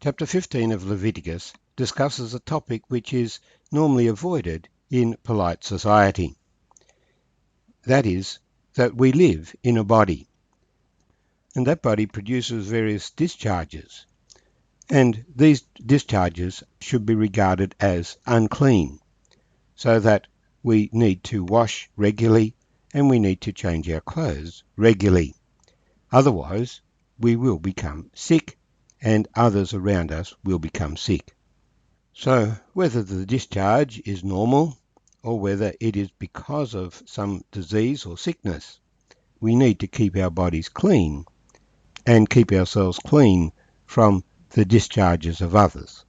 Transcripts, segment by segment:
Chapter 15 of Leviticus discusses a topic which is normally avoided in polite society. That is, that we live in a body, and that body produces various discharges, and these discharges should be regarded as unclean, so that we need to wash regularly and we need to change our clothes regularly. Otherwise, we will become sick and others around us will become sick. So whether the discharge is normal or whether it is because of some disease or sickness, we need to keep our bodies clean and keep ourselves clean from the discharges of others.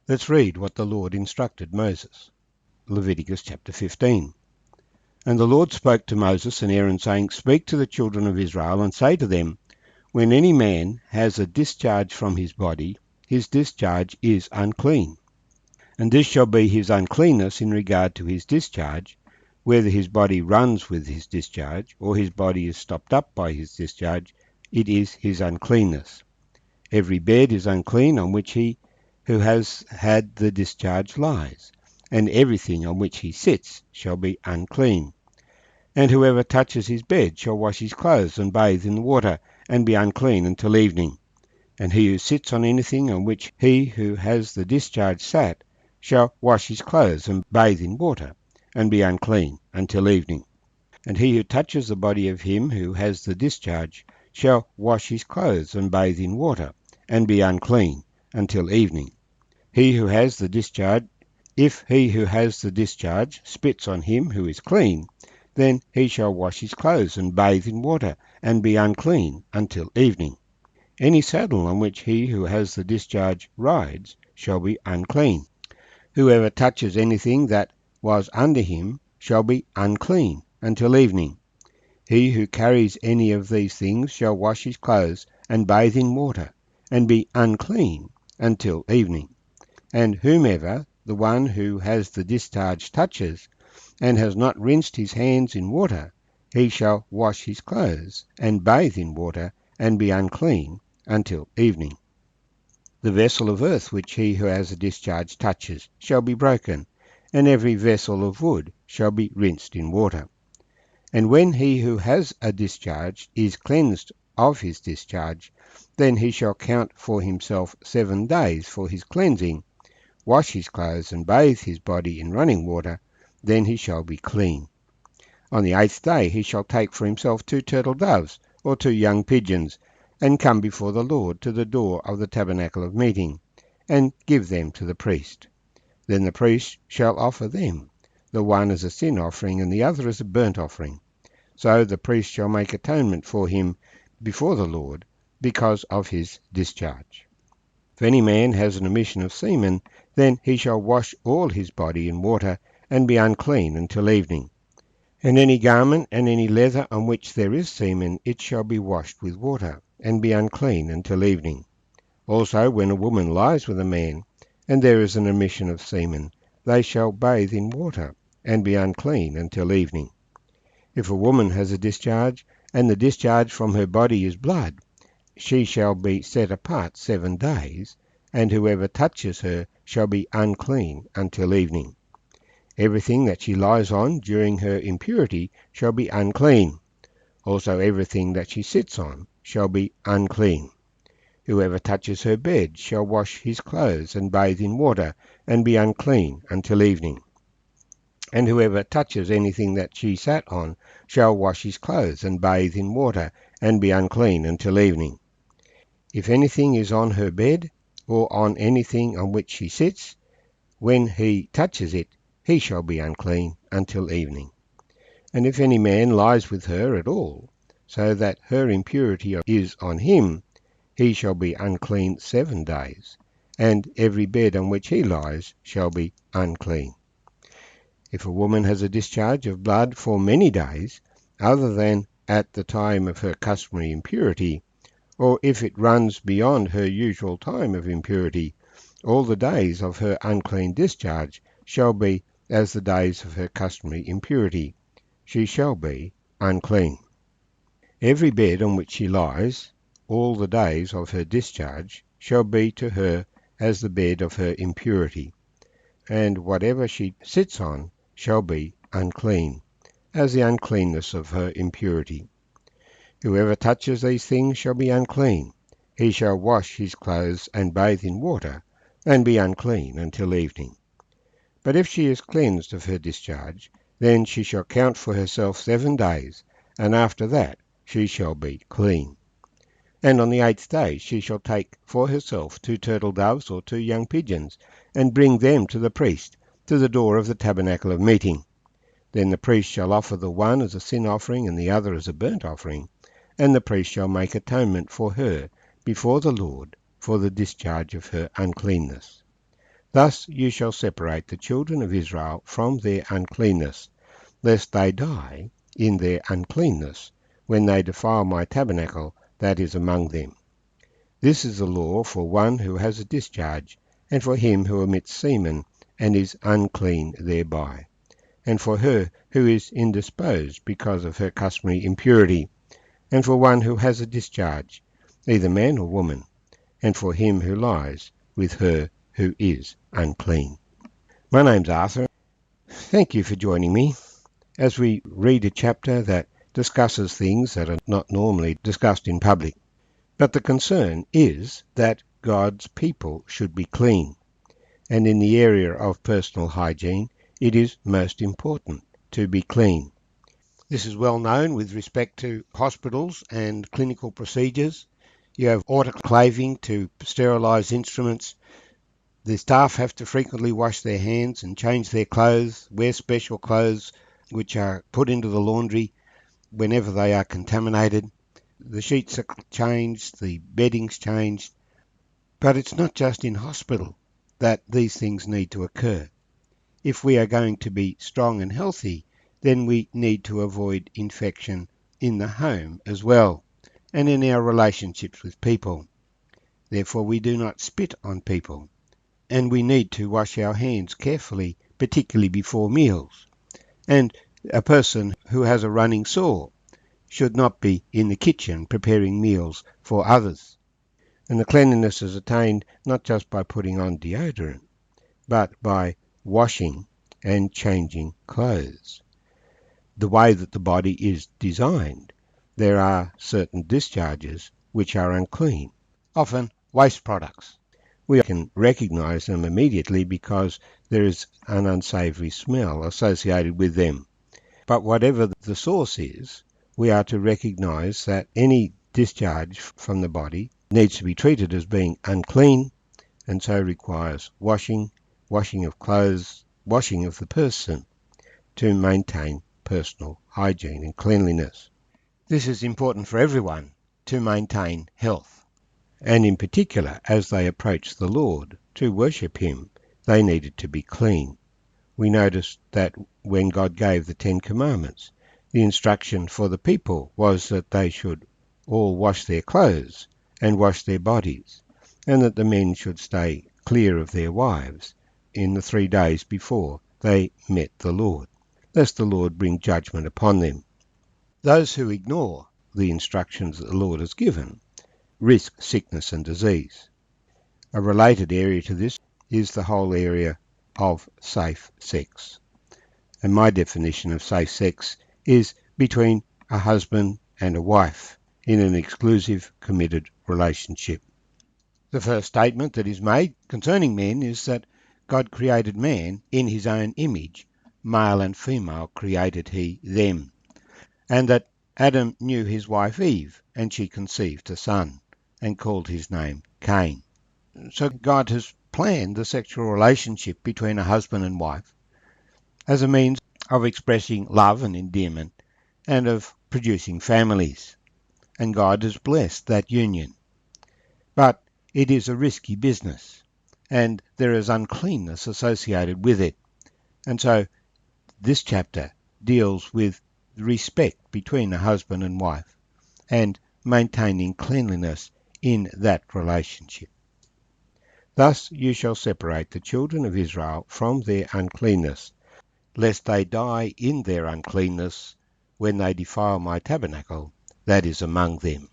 Let's read what the Lord instructed Moses. Leviticus chapter 15. And the Lord spoke to Moses and Aaron, saying, Speak to the children of Israel and say to them, When any man has a discharge from his body, his discharge is unclean. And this shall be his uncleanness in regard to his discharge, whether his body runs with his discharge, or his body is stopped up by his discharge, it is his uncleanness. Every bed is unclean on which he who has had the discharge lies, and everything on which he sits shall be unclean. And whoever touches his bed shall wash his clothes and bathe in the water, and be unclean until evening. And he who sits on anything on which he who has the discharge sat shall wash his clothes and bathe in water, and be unclean until evening. And he who touches the body of him who has the discharge shall wash his clothes and bathe in water, and be unclean until evening. He who has the discharge, if he who has the discharge spits on him who is clean, then he shall wash his clothes and bathe in water, and be unclean until evening. Any saddle on which he who has the discharge rides shall be unclean. Whoever touches anything that was under him shall be unclean until evening. He who carries any of these things shall wash his clothes and bathe in water, and be unclean until evening. And whomever the one who has the discharge touches, and has not rinsed his hands in water, he shall wash his clothes and bathe in water, and be unclean until evening. The vessel of earth which he who has a discharge touches shall be broken, and every vessel of wood shall be rinsed in water. And when he who has a discharge is cleansed of his discharge, then he shall count for himself 7 days for his cleansing, wash his clothes and bathe his body in running water, then he shall be clean. On the 8th day he shall take for himself 2 turtle doves or 2 young pigeons, and come before the Lord to the door of the tabernacle of meeting, and give them to the priest. Then the priest shall offer them, the one as a sin offering and the other as a burnt offering. So the priest shall make atonement for him before the Lord because of his discharge. If any man has an emission of semen, then he shall wash all his body in water, and be unclean until evening. And any garment and any leather on which there is semen, it shall be washed with water, and be unclean until evening. Also when a woman lies with a man, and there is an emission of semen, they shall bathe in water, and be unclean until evening. If a woman has a discharge, and the discharge from her body is blood, she shall be set apart 7 days, and whoever touches her shall be unclean until evening. Everything that she lies on during her impurity shall be unclean. Also everything that she sits on shall be unclean. Whoever touches her bed shall wash his clothes and bathe in water, and be unclean until evening. And whoever touches anything that she sat on shall wash his clothes and bathe in water, and be unclean until evening. If anything is on her bed, or on anything on which she sits, when he touches it, he shall be unclean until evening. And if any man lies with her at all, so that her impurity is on him, he shall be unclean 7 days, and every bed on which he lies shall be unclean. If a woman has a discharge of blood for many days, other than at the time of her customary impurity, or if it runs beyond her usual time of impurity, all the days of her unclean discharge shall be as the days of her customary impurity. She shall be unclean. Every bed on which she lies, all the days of her discharge, shall be to her as the bed of her impurity, and whatever she sits on shall be unclean, as the uncleanness of her impurity. Whoever touches these things shall be unclean. He shall wash his clothes and bathe in water, and be unclean until evening. But if she is cleansed of her discharge, then she shall count for herself 7 days, and after that she shall be clean. And on the 8th day she shall take for herself 2 turtle doves or 2 young pigeons, and bring them to the priest, to the door of the tabernacle of meeting. Then the priest shall offer the one as a sin offering and the other as a burnt offering, and the priest shall make atonement for her before the Lord for the discharge of her uncleanness. Thus you shall separate the children of Israel from their uncleanness, lest they die in their uncleanness, when they defile my tabernacle that is among them. This is the law for one who has a discharge, and for him who emits semen, and is unclean thereby, and for her who is indisposed because of her customary impurity, and for one who has a discharge, either man or woman, and for him who lies with her who is unclean. My name's Arthur. Thank you for joining me as we read a chapter that discusses things that are not normally discussed in public. But the concern is that God's people should be clean, and in the area of personal hygiene, it is most important to be clean. This is well known with respect to hospitals and clinical procedures. You have autoclaving to sterilise instruments. The staff have to frequently wash their hands and change their clothes, wear special clothes which are put into the laundry whenever they are contaminated. The sheets are changed, the bedding's changed. But it's not just in hospital that these things need to occur. If we are going to be strong and healthy, then we need to avoid infection in the home as well, and in our relationships with people. Therefore, we do not spit on people, and we need to wash our hands carefully, particularly before meals. And a person who has a running sore should not be in the kitchen preparing meals for others. And the cleanliness is attained not just by putting on deodorant, but by washing and changing clothes. The way that the body is designed, there are certain discharges which are unclean, often waste products. We can recognize them immediately because there is an unsavory smell associated with them. But whatever the source is, we are to recognize that any discharge from the body needs to be treated as being unclean, and so requires washing of clothes, washing of the person to maintain personal hygiene and cleanliness. This is important for everyone to maintain health, and in particular as they approach the Lord to worship him, they needed to be clean. We noticed that when God gave the 10 Commandments, the instruction for the people was that they should all wash their clothes and wash their bodies, and that the men should stay clear of their wives in the 3 days before they met the Lord, lest the Lord bring judgment upon them. Those who ignore the instructions that the Lord has given risk sickness and disease. A related area to this is the whole area of safe sex. And my definition of safe sex is between a husband and a wife in an exclusive, committed relationship. The first statement that is made concerning men is that God created man in his own image, male and female created he them, and that Adam knew his wife Eve, and she conceived a son, and called his name Cain. So God has planned the sexual relationship between a husband and wife as a means of expressing love and endearment, and of producing families. And God has blessed that union. But it is a risky business, and there is uncleanness associated with it. And so this chapter deals with respect between a husband and wife, and maintaining cleanliness in that relationship. Thus you shall separate the children of Israel from their uncleanness, lest they die in their uncleanness when they defile my tabernacle that is among them.